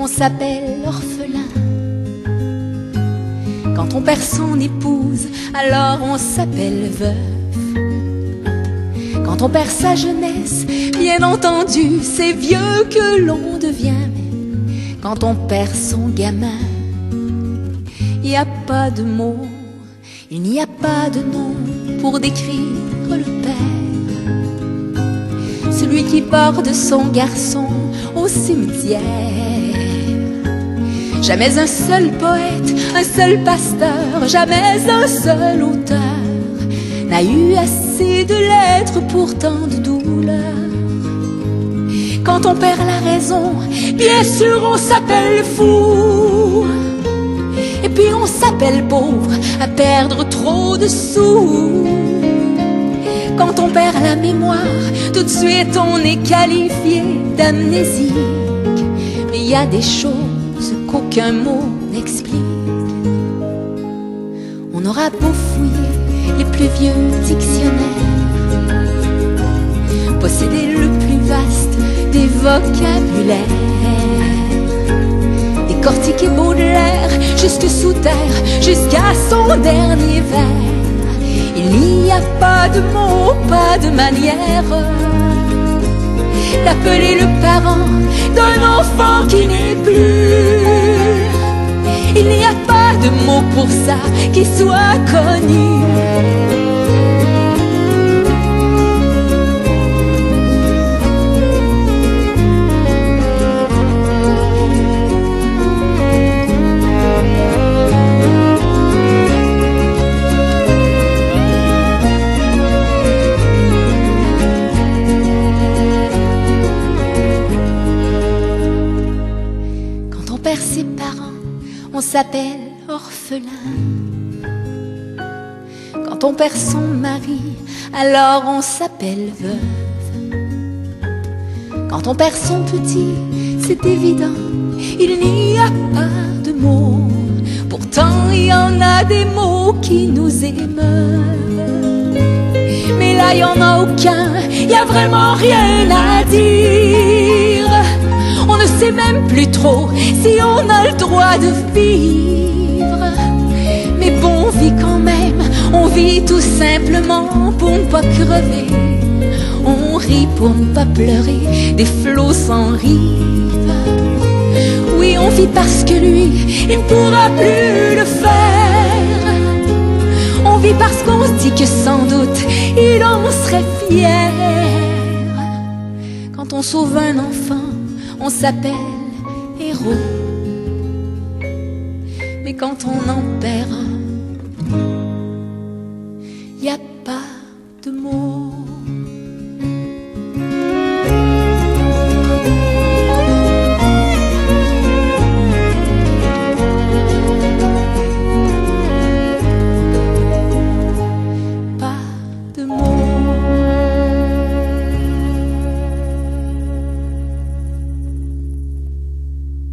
on s'appelle orphelin. Quand on perd son épouse, alors on s'appelle veuf. Quand on perd sa jeunesse, bien entendu, c'est vieux que l'on devient. Mais quand on perd son gamin, il n'y a pas de mots, il n'y a pas de nom pour décrire le père. Celui qui porte son garçon au cimetière. Jamais un seul poète, un seul pasteur, jamais un seul auteur n'a eu assez de lettres pour tant de douleurs. Quand on perd la raison, bien sûr on s'appelle fou. Et puis on s'appelle pauvre à perdre trop de sous. Quand on perd la mémoire, tout de suite on est qualifié d'amnésique. Mais il y a des choses qu'aucun mot n'explique. On aura beau fouiller les plus vieux dictionnaires, posséder le plus vaste des vocabulaires, décortiquer Baudelaire jusque sous terre, jusqu'à son dernier vers. Il n'y a pas de mots, pas de manière d'appeler le parent d'un enfant qui n'est plus. Il n'y a pas de mots pour ça qui soit connu. Quand on perd ses parents, on s'appelle orphelin. Quand on perd son mari, alors on s'appelle veuve. Quand on perd son petit, c'est évident, il n'y a pas de mots. Pourtant il y en a des mots qui nous émeuvent. Mais là il n'y en a aucun, il n'y a vraiment rien à dire. On ne sait même plus trop si on a le droit de vivre. Mais bon, on vit quand même, on vit tout simplement pour ne pas crever. On rit pour ne pas pleurer des flots sans rive. Oui, on vit parce que lui, il ne pourra plus le faire. On vit parce qu'on se dit que sans doute, il en serait fier. Quand on sauve un enfant, on s'appelle héros. Mais quand on en perd un, y a pas de mots.